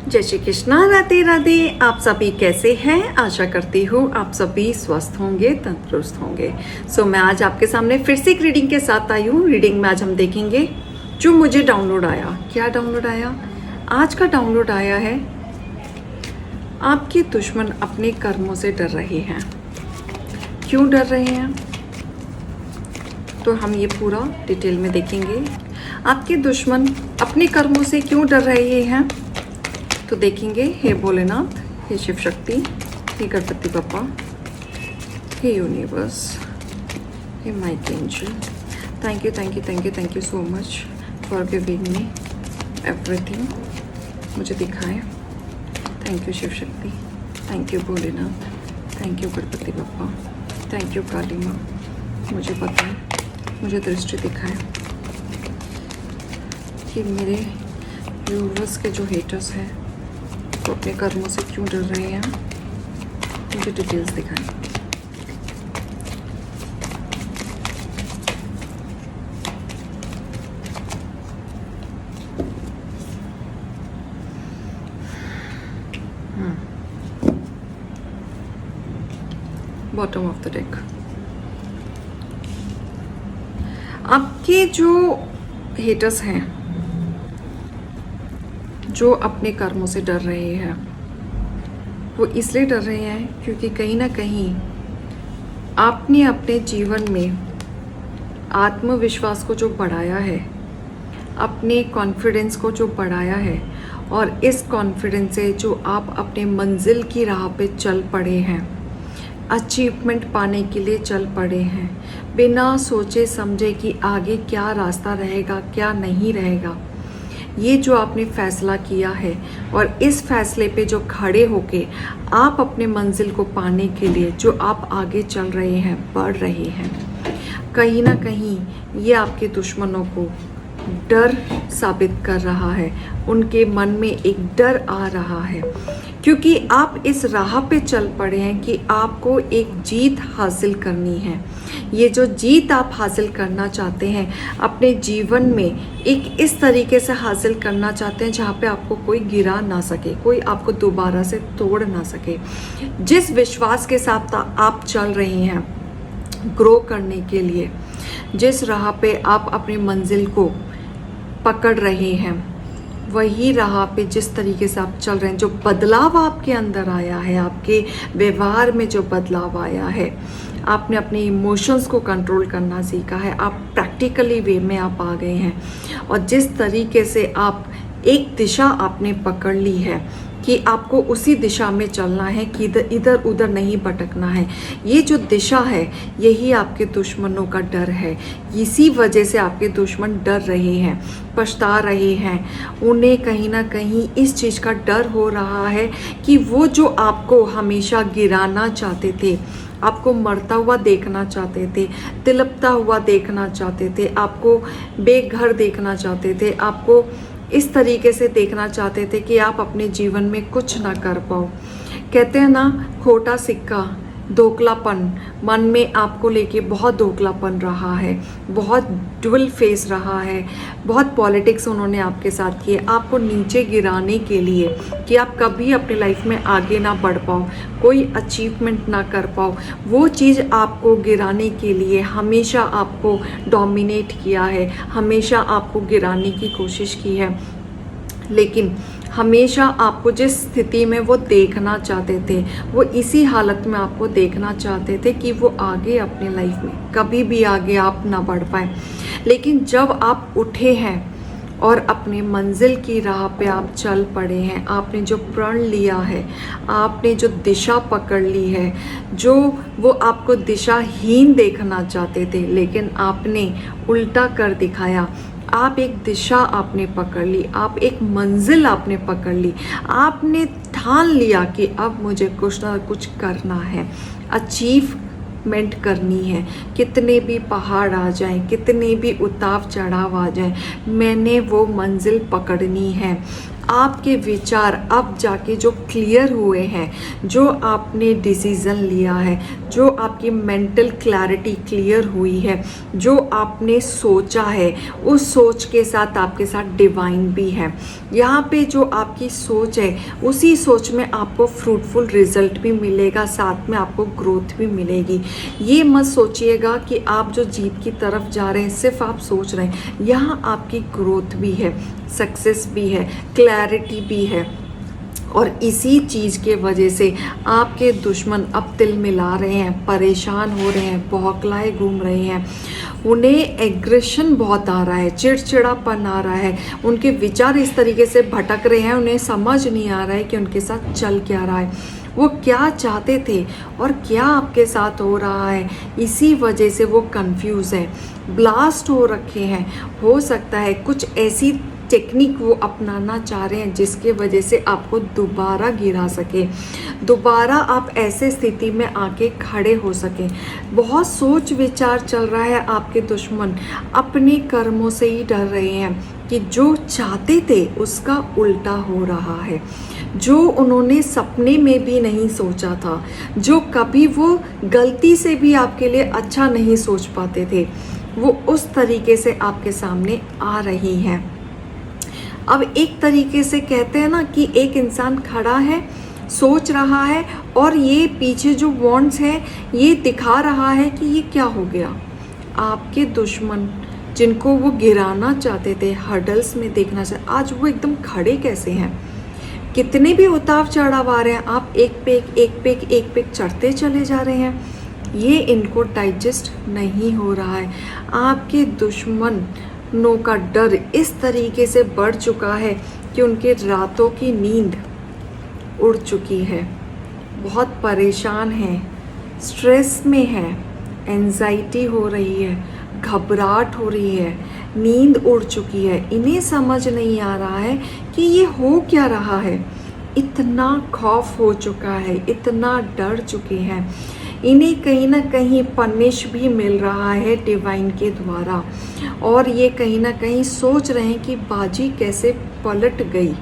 जय श्री कृष्णा, राधे राधे। आप सभी कैसे हैं? आशा करती हूँ आप सभी स्वस्थ होंगे, तंदुरुस्त होंगे। मैं आज आपके सामने फिर से एक रीडिंग के साथ आई हूँ। रीडिंग में आज हम देखेंगे जो मुझे डाउनलोड आया। क्या डाउनलोड आया? आज का डाउनलोड आया है, आपके दुश्मन अपने कर्मों से डर रहे हैं। क्यों डर रहे हैं? तो हम ये पूरा डिटेल में देखेंगे। आपके दुश्मन अपने कर्मों से क्यों डर रहे हैं तो देखेंगे। हे भोलेनाथ, हे शिव शक्ति, हे गणपति बप्पा, हे यूनिवर्स, हे Mike angel, thank you thank you thank you thank you so much for giving me everything. मुझे दिखाएं। Thank you Shiv Shakti, thank you Bholenath, thank you Ganpati Bappa, thank you Kali माँ। मुझे बताएं, मुझे दृष्टि दिखाएं कि मेरे व्यूवर्स के जो हेटर्स हैं तो अपने कर्मों से क्यों डर रहे हैं। मुझे डिटेल्स दिखाएं। Bottom of the deck. आपके जो हेटर्स हैं, जो अपने कर्मों से डर रहे हैं, वो इसलिए डर रहे हैं क्योंकि कहीं ना कहीं आपने अपने जीवन में आत्मविश्वास को जो बढ़ाया है, अपने कॉन्फिडेंस को जो बढ़ाया है, और इस कॉन्फिडेंस से जो आप अपने मंजिल की राह पे चल पड़े हैं, अचीवमेंट पाने के लिए चल पड़े हैं, बिना सोचे समझे कि आगे क्या रास्ता रहेगा, क्या नहीं रहेगा। ये जो आपने फैसला किया है और इस फैसले पे जो खड़े होके आप अपने मंजिल को पाने के लिए जो आप आगे चल रहे हैं, बढ़ रहे हैं, कहीं ना कहीं ये आपके दुश्मनों को डर साबित कर रहा है। उनके मन में एक डर आ रहा है क्योंकि आप इस राह पे चल पड़े हैं कि आपको एक जीत हासिल करनी है। ये जो जीत आप हासिल करना चाहते हैं अपने जीवन में, एक इस तरीके से हासिल करना चाहते हैं जहाँ पे आपको कोई गिरा ना सके, कोई आपको दोबारा से तोड़ ना सके। जिस विश्वास के साथ आप चल रहे हैं ग्रो करने के लिए, जिस राह पे आप अपनी मंजिल को पकड़ रहे हैं, वही राह पे जिस तरीके से आप चल रहे हैं, जो बदलाव आपके अंदर आया है, आपके व्यवहार में जो बदलाव आया है, आपने अपने इमोशंस को कंट्रोल करना सीखा है, आप प्रैक्टिकली वे में आप आ गए हैं, और जिस तरीके से आप एक दिशा आपने पकड़ ली है कि आपको उसी दिशा में चलना है, कि इधर उधर नहीं भटकना है। ये जो दिशा है यही आपके दुश्मनों का डर है। इसी वजह से आपके दुश्मन डर रहे हैं, पछता रहे हैं। उन्हें कहीं ना कहीं इस चीज़ का डर हो रहा है कि वो जो आपको हमेशा गिराना चाहते थे, आपको मरता हुआ देखना चाहते थे, तिलपता हुआ देखना चाहते थे, आपको बेघर देखना चाहते थे, आपको इस तरीके से देखना चाहते थे कि आप अपने जीवन में कुछ ना कर पाओ। कहते हैं ना, खोटा सिक्का, धोखलापन, मन में आपको लेके बहुत धोखलापन रहा है, बहुत डुअल फेस रहा है, बहुत पॉलिटिक्स उन्होंने आपके साथ किए, आपको नीचे गिराने के लिए कि आप कभी अपनी लाइफ में आगे ना बढ़ पाओ, कोई अचीवमेंट ना कर पाओ। वो चीज़ आपको गिराने के लिए हमेशा आपको डोमिनेट किया है, हमेशा आपको गिराने की कोशिश की है। लेकिन हमेशा आपको जिस स्थिति में वो देखना चाहते थे, वो इसी हालत में आपको देखना चाहते थे कि वो आगे अपने लाइफ में कभी भी आगे आप ना बढ़ पाए। लेकिन जब आप उठे हैं और अपने मंजिल की राह पे आप चल पड़े हैं, आपने जो प्रण लिया है, आपने जो दिशा पकड़ ली है, जो वो आपको दिशाहीन देखना चाहते थे, लेकिन आपने उल्टा कर दिखाया। आप एक दिशा आपने पकड़ ली, आप एक मंजिल आपने पकड़ ली, आपने ठान लिया कि अब मुझे कुछ ना कुछ करना है, अचीवमेंट करनी है। कितने भी पहाड़ आ जाएं, कितने भी उतार चढ़ाव आ जाएं, मैंने वो मंजिल पकड़नी है। आपके विचार अब जाके जो क्लियर हुए हैं, जो आपने डिसीज़न लिया है, जो आपकी आपकी मेंटल क्लैरिटी क्लियर हुई है। जो आपने सोचा है उस सोच के साथ आपके साथ डिवाइन भी है। यहाँ पे जो आपकी सोच है उसी सोच में आपको फ्रूटफुल रिजल्ट भी मिलेगा, साथ में आपको ग्रोथ भी मिलेगी। ये मत सोचिएगा कि आप जो जीत की तरफ जा रहे हैं सिर्फ आप सोच रहे हैं, यहाँ आपकी ग्रोथ भी है, सक्सेस भी है, क्लैरिटी भी है। और इसी चीज़ के वजह से आपके दुश्मन अब तिल मिला रहे हैं, परेशान हो रहे हैं, बौखलाए घूम रहे हैं। उन्हें एग्रेशन बहुत आ रहा है, चिड़चिड़ापन आ रहा है, उनके विचार इस तरीके से भटक रहे हैं, उन्हें समझ नहीं आ रहा है कि उनके साथ चल क्या रहा है, वो क्या चाहते थे और क्या आपके साथ हो रहा है। इसी वजह से वो कंफ्यूज है, ब्लास्ट हो रखे हैं। हो सकता है कुछ ऐसी टेक्निक वो अपनाना चाह रहे हैं जिसके वजह से आपको दोबारा गिरा सके, दोबारा आप ऐसे स्थिति में आके खड़े हो सकें। बहुत सोच विचार चल रहा है। आपके दुश्मन अपने कर्मों से ही डर रहे हैं कि जो चाहते थे उसका उल्टा हो रहा है, जो उन्होंने सपने में भी नहीं सोचा था, जो कभी वो गलती से भी आपके लिए अच्छा नहीं सोच पाते थे, वो उस तरीके से आपके सामने आ रही हैं। अब एक तरीके से कहते हैं ना कि एक इंसान खड़ा है, सोच रहा है और ये पीछे जो वॉन्ट्स है ये दिखा रहा है कि ये क्या हो गया। आपके दुश्मन जिनको वो गिराना चाहते थे, हर्डल्स में देखना चाहते, आज वो एकदम खड़े कैसे हैं। कितने भी उतार चढ़ाव आ रहे हैं, आप एक पे एक चढ़ते चले जा रहे हैं। ये इनको डाइजेस्ट नहीं हो रहा है। आपके दुश्मनों का डर इस तरीके से बढ़ चुका है कि उनके रातों की नींद उड़ चुकी है, बहुत परेशान हैं, स्ट्रेस में है, एंजाइटी हो रही है, घबराहट हो रही है, नींद उड़ चुकी है। इन्हें समझ नहीं आ रहा है कि ये हो क्या रहा है। इतना खौफ हो चुका है, इतना डर चुके हैं। इन्हें कहीं ना कहीं पनिश भी मिल रहा है डिवाइन के द्वारा, और ये कहीं ना कहीं सोच रहे हैं कि बाजी कैसे पलट गई।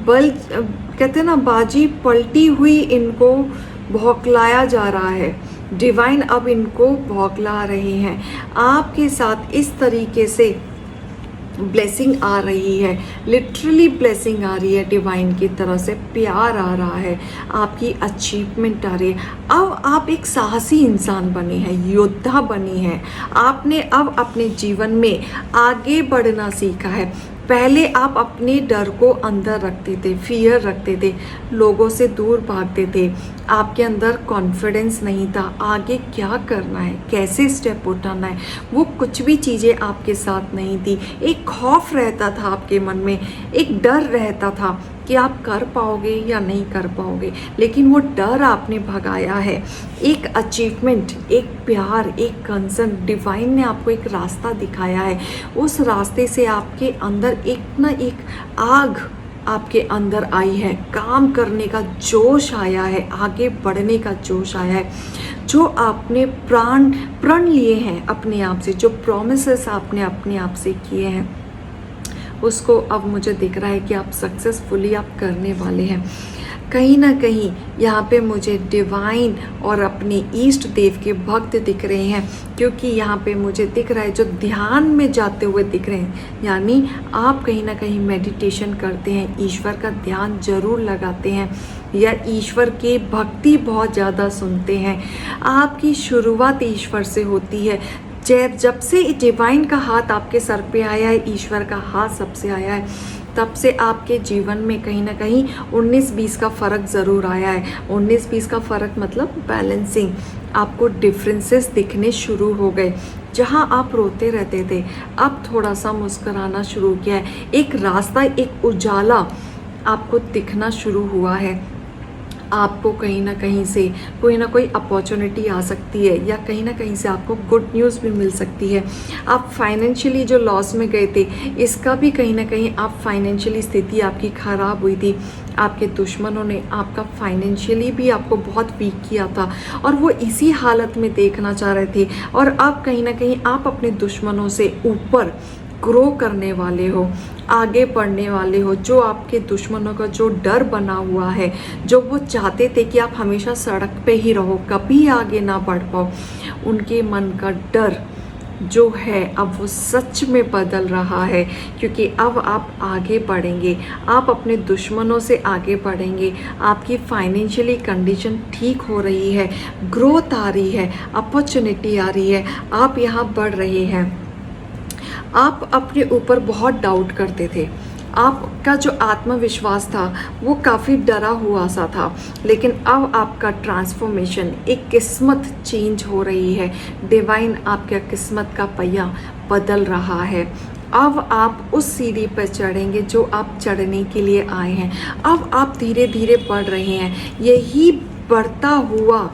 कहते हैं ना, बाजी पलटी हुई इनको भौंकलाया जा रहा है। डिवाइन अब इनको भौंकला रहे हैं। आपके साथ इस तरीके से ब्लेसिंग आ रही है, लिटरली ब्लेसिंग आ रही है डिवाइन की तरफ से, प्यार आ रहा है, आपकी अचीवमेंट आ रही है। अब आप एक साहसी इंसान बने हैं, योद्धा बने हैं। आपने अब अपने जीवन में आगे बढ़ना सीखा है। पहले आप अपने डर को अंदर रखते थे, फियर रखते थे, लोगों से दूर भागते थे, आपके अंदर कॉन्फिडेंस नहीं था आगे क्या करना है, कैसे स्टेप उठाना है, वो कुछ भी चीज़ें आपके साथ नहीं थी। एक खौफ रहता था आपके मन में, एक डर रहता था कि आप कर पाओगे या नहीं कर पाओगे, लेकिन वो डर आपने भगाया है। एक अचीवमेंट, एक प्यार, एक कंसर्न, डिवाइन ने आपको एक रास्ता दिखाया है। उस रास्ते से आपके अंदर एक ना एक आग आपके अंदर आई है, काम करने का जोश आया है, आगे बढ़ने का जोश आया है। जो आपने प्रण लिए हैं अपने आप से, जो प्रॉमिसेस आपने अपने आप से किए हैं, उसको अब मुझे दिख रहा है कि आप सक्सेसफुली आप करने वाले हैं। कहीं ना कहीं यहाँ पे मुझे डिवाइन और अपने ईष्ट देव के भक्त दिख रहे हैं, क्योंकि यहाँ पे मुझे दिख रहा है जो ध्यान में जाते हुए दिख रहे हैं, यानी आप कहीं ना कहीं मेडिटेशन करते हैं, ईश्वर का ध्यान जरूर लगाते हैं या ईश्वर के भक्ति बहुत ज़्यादा सुनते हैं। आपकी शुरुआत ईश्वर से होती है। जब से डिवाइन का हाथ आपके सर पे आया है, ईश्वर का हाथ सबसे आया है, तब से आपके जीवन में कहीं ना कहीं 19-20 का फ़र्क ज़रूर आया है। 19-20 का फ़र्क मतलब बैलेंसिंग, आपको डिफरेंसेस दिखने शुरू हो गए। जहां आप रोते रहते थे, अब थोड़ा सा मुस्कुराना शुरू किया है। एक रास्ता, एक उजाला आपको दिखना शुरू हुआ है। आपको कहीं ना कहीं से कोई ना कोई अपॉर्चुनिटी आ सकती है, या कहीं ना कहीं से आपको गुड न्यूज़ भी मिल सकती है। आप फाइनेंशियली जो लॉस में गए थे, इसका भी कहीं ना कहीं आप फाइनेंशियली स्थिति आपकी ख़राब हुई थी। आपके दुश्मनों ने आपका फाइनेंशियली भी आपको बहुत वीक किया था, और वो इसी हालत में देखना चाह रहे थे। और अब कहीं ना कहीं आप अपने दुश्मनों से ऊपर ग्रो करने वाले हो, आगे बढ़ने वाले हो। जो आपके दुश्मनों का जो डर बना हुआ है, जो वो चाहते थे कि आप हमेशा सड़क पे ही रहो, कभी आगे ना बढ़ पाओ, उनके मन का डर जो है अब वो सच में बदल रहा है, क्योंकि अब आप आगे बढ़ेंगे, आप अपने दुश्मनों से आगे बढ़ेंगे। आपकी फाइनेंशियली कंडीशन ठीक हो रही है, ग्रोथ आ रही है, अपॉर्चुनिटी आ रही है, आप यहाँ बढ़ रहे हैं। आप अपने ऊपर बहुत डाउट करते थे, आपका जो आत्मविश्वास था वो काफ़ी डरा हुआ सा था, लेकिन अब आपका ट्रांसफॉर्मेशन, एक किस्मत चेंज हो रही है। डिवाइन आपका किस्मत का पहिया बदल रहा है। अब आप उस सीढ़ी पर चढ़ेंगे जो आप चढ़ने के लिए आए हैं। अब आप धीरे धीरे बढ़ रहे हैं। यही बढ़ता हुआ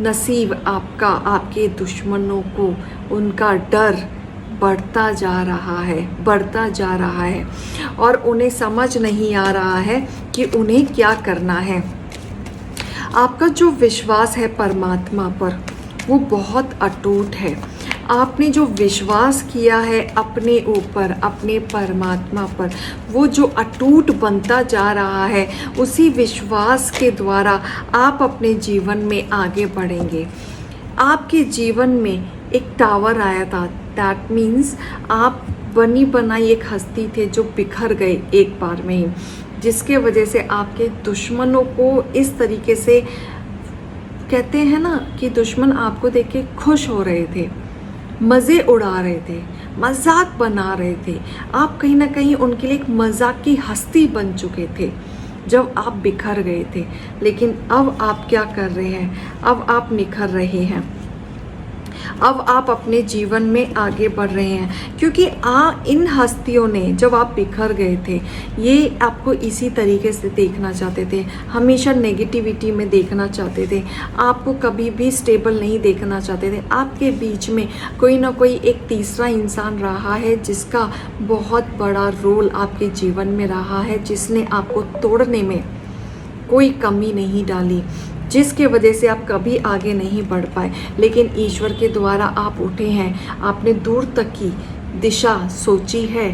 नसीब आपका, आपके दुश्मनों को उनका डर बढ़ता जा रहा है, बढ़ता जा रहा है, और उन्हें समझ नहीं आ रहा है कि उन्हें क्या करना है। आपका जो विश्वास है परमात्मा पर, वो बहुत अटूट है। आपने जो विश्वास किया है अपने ऊपर, अपने परमात्मा पर, वो जो अटूट बनता जा रहा है, उसी विश्वास के द्वारा आप अपने जीवन में आगे बढ़ेंगे। आपके जीवन में एक टावर आया था, दैट मीन्स आप बनी बनाई एक हस्ती थे जो बिखर गए एक बार में ही, जिसके वजह से आपके दुश्मनों को इस तरीके से, कहते हैं ना कि दुश्मन आपको देख के खुश हो रहे थे, मज़े उड़ा रहे थे, मजाक बना रहे थे। आप कहीं ना कहीं उनके लिए एक मजाक की हस्ती बन चुके थे जब आप बिखर गए थे। लेकिन अब आप क्या कर रहे हैं? अब आप निखर रहे हैं, अब आप अपने जीवन में आगे बढ़ रहे हैं, क्योंकि इन हस्तियों ने, जब आप बिखर गए थे, ये आपको इसी तरीके से देखना चाहते थे, हमेशा नेगेटिविटी में देखना चाहते थे, आपको कभी भी स्टेबल नहीं देखना चाहते थे। आपके बीच में कोई ना कोई एक तीसरा इंसान रहा है जिसका बहुत बड़ा रोल आपके जीवन में रहा है, जिसने आपको तोड़ने में कोई कमी नहीं डाली, जिसके वजह से आप कभी आगे नहीं बढ़ पाए। लेकिन ईश्वर के द्वारा आप उठे हैं, आपने दूर तक की दिशा सोची है,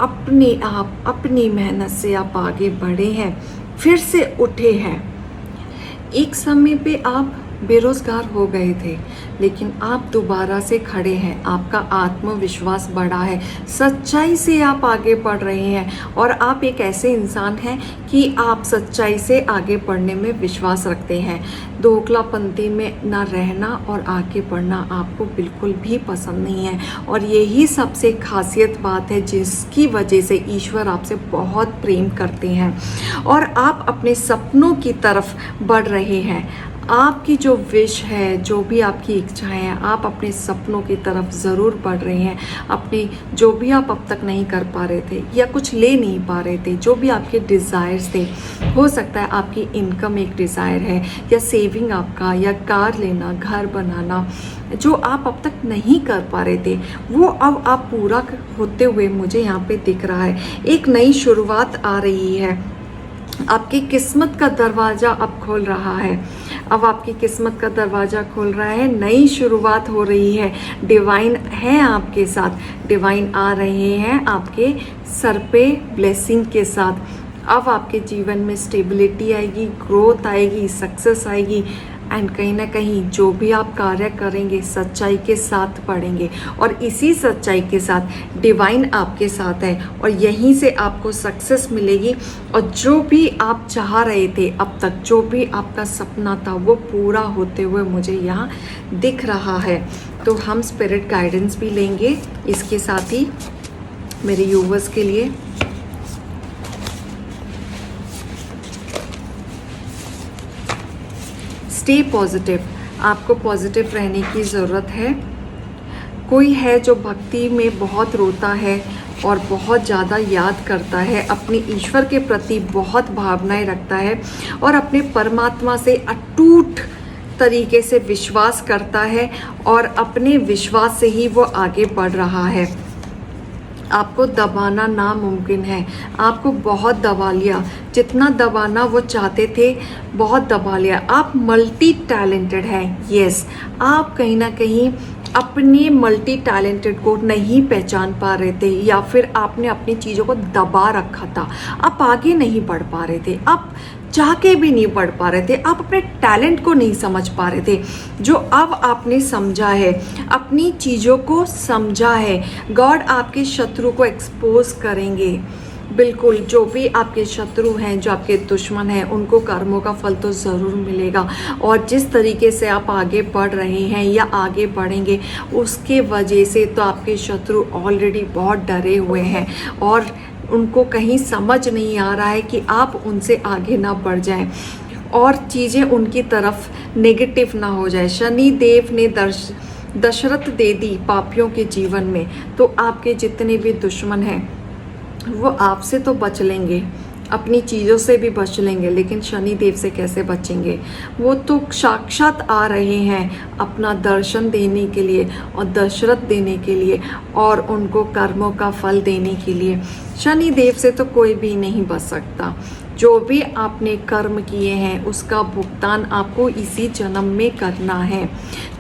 अपने आप अपनी मेहनत से आप आगे बढ़े हैं, फिर से उठे हैं। एक समय पे आप बेरोज़गार हो गए थे, लेकिन आप दोबारा से खड़े हैं, आपका आत्मविश्वास बढ़ा है, सच्चाई से आप आगे बढ़ रहे हैं, और आप एक ऐसे इंसान हैं कि आप सच्चाई से आगे बढ़ने में विश्वास रखते हैं। दोगलापंथी में ना रहना और आगे बढ़ना आपको बिल्कुल भी पसंद नहीं है, और यही सबसे खासियत बात है जिसकी वजह से ईश्वर आपसे बहुत प्रेम करते हैं, और आप अपने सपनों की तरफ बढ़ रहे हैं। आपकी जो विश है, जो भी आपकी इच्छाएं हैं, आप अपने सपनों की तरफ ज़रूर बढ़ रहे हैं। अपने जो भी आप अब तक नहीं कर पा रहे थे या कुछ ले नहीं पा रहे थे, जो भी आपके डिज़ायर्स थे, हो सकता है आपकी इनकम एक डिज़ायर है, या सेविंग आपका, या कार लेना, घर बनाना, जो आप अब तक नहीं कर पा रहे थे, वो अब आप पूरा होते हुए मुझे यहाँ पे दिख रहा है। एक नई शुरुआत आ रही है, आपकी किस्मत का दरवाज़ा अब खोल रहा है, अब आपकी किस्मत का दरवाज़ा खोल रहा है, नई शुरुआत हो रही है। डिवाइन है आपके साथ, डिवाइन आ रहे हैं आपके सर पे ब्लेसिंग के साथ। अब आपके जीवन में स्टेबिलिटी आएगी, ग्रोथ आएगी, सक्सेस आएगी, एंड कहीं ना कहीं जो भी आप कार्य करेंगे सच्चाई के साथ पढ़ेंगे, और इसी सच्चाई के साथ डिवाइन आपके साथ है, और यहीं से आपको सक्सेस मिलेगी। और जो भी आप चाह रहे थे अब तक, जो भी आपका सपना था, वो पूरा होते हुए मुझे यहाँ दिख रहा है। तो हम स्पिरिट गाइडेंस भी लेंगे इसके साथ ही मेरे यूवर्स के लिए। स्टे पॉजिटिव, आपको पॉजिटिव रहने की ज़रूरत है। कोई है जो भक्ति में बहुत रोता है और बहुत ज़्यादा याद करता है, अपने ईश्वर के प्रति बहुत भावनाएं रखता है, और अपने परमात्मा से अटूट तरीके से विश्वास करता है, और अपने विश्वास से ही वो आगे बढ़ रहा है। आपको दबाना नामुमकिन है, आपको बहुत दबा लिया, जितना दबाना वो चाहते थे बहुत दबा लिया। आप मल्टी टैलेंटेड हैं, यस, आप कहीं ना कहीं अपने मल्टी टैलेंटेड को नहीं पहचान पा रहे थे, या फिर आपने अपनी चीज़ों को दबा रखा था, आप आगे नहीं बढ़ पा रहे थे, आप चाह के भी नहीं बढ़ पा रहे थे, आप अपने टैलेंट को नहीं समझ पा रहे थे, जो अब आपने समझा है, अपनी चीज़ों को समझा है, गॉड आपके शत्रु को एक्सपोज करेंगे। बिल्कुल, जो भी आपके शत्रु हैं, जो आपके दुश्मन हैं, उनको कर्मों का फल तो ज़रूर मिलेगा। और जिस तरीके से आप आगे बढ़ रहे हैं या आगे बढ़ेंगे, उसके वजह से तो आपके शत्रु ऑलरेडी बहुत डरे हुए हैं और उनको कहीं समझ नहीं आ रहा है कि आप उनसे आगे ना बढ़ जाएं और चीज़ें उनकी तरफ नेगेटिव ना हो जाए। शनि देव ने दशरथ दे दी पापियों के जीवन में, तो आपके जितने भी दुश्मन हैं वो आपसे तो बच लेंगे, अपनी चीज़ों से भी बच लेंगे, लेकिन शनि देव से कैसे बचेंगे? वो तो साक्षात आ रहे हैं अपना दर्शन देने के लिए और दशरथ देने के लिए और उनको कर्मों का फल देने के लिए। शनि देव से तो कोई भी नहीं बच सकता। जो भी आपने कर्म किए हैं उसका भुगतान आपको इसी जन्म में करना है,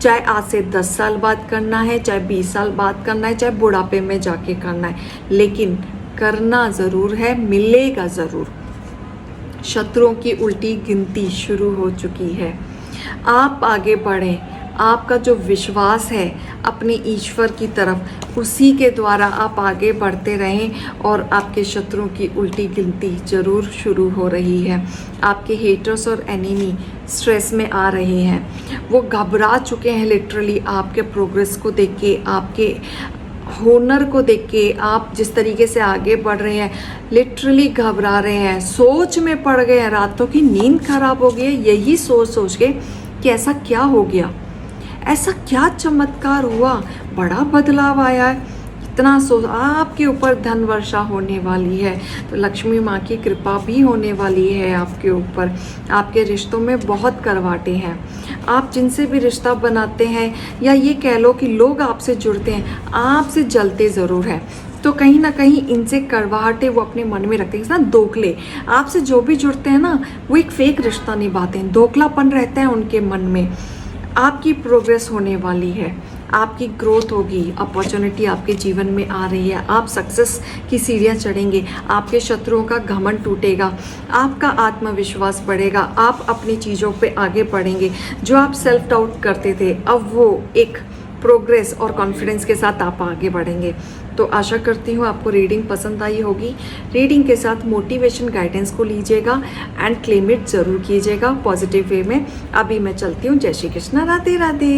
चाहे आज से 10 साल बाद करना है, चाहे 20 साल बाद करना है, चाहे बुढ़ापे में जाके करना है, लेकिन करना ज़रूर है, मिलेगा ज़रूर। शत्रुओं की उल्टी गिनती शुरू हो चुकी है। आप आगे बढ़ें, आपका जो विश्वास है अपने ईश्वर की तरफ, उसी के द्वारा आप आगे बढ़ते रहें और आपके शत्रुओं की उल्टी गिनती ज़रूर शुरू हो रही है। आपके हेटर्स और एनिमी स्ट्रेस में आ रहे हैं, वो घबरा चुके हैं लिटरली आपके प्रोग्रेस को देख के, आपके हुनर को देख के, आप जिस तरीके से आगे बढ़ रहे हैं, लिटरली घबरा रहे हैं, सोच में पड़ गए हैं, रातों की नींद खराब हो गई है यही सोच सोच के कि ऐसा क्या हो गया, ऐसा क्या चमत्कार हुआ, बड़ा बदलाव आया है। इतना आपके ऊपर धन वर्षा होने वाली है, तो लक्ष्मी माँ की कृपा भी होने वाली है आपके ऊपर। आपके रिश्तों में बहुत करवाटे हैं, आप जिनसे भी रिश्ता बनाते हैं या ये कह लो कि लोग आपसे जुड़ते हैं, आपसे जलते ज़रूर हैं, तो कहीं ना कहीं इनसे कड़वाहटें वो अपने मन में रखते हैं ना। दोखले आपसे जो भी जुड़ते हैं ना, वो एक फेक रिश्ता निभाते हैं, दोखलापन रहता है उनके मन में। आपकी प्रोग्रेस होने वाली है, आपकी ग्रोथ होगी, अपॉर्चुनिटी आपके जीवन में आ रही है, आप सक्सेस की सीढ़ियाँ चढ़ेंगे, आपके शत्रुओं का घमंड टूटेगा, आपका आत्मविश्वास बढ़ेगा, आप अपनी चीज़ों पे आगे बढ़ेंगे। जो आप सेल्फ डाउट करते थे, अब वो एक प्रोग्रेस और कॉन्फिडेंस के साथ आप आगे बढ़ेंगे। तो आशा करती हूँ आपको रीडिंग पसंद आई होगी। रीडिंग के साथ मोटिवेशन गाइडेंस को लीजिएगा एंड क्लेम इट ज़रूर कीजिएगा पॉजिटिव वे में। अभी मैं चलती हूँ। जय श्री कृष्णा, राधे राधे।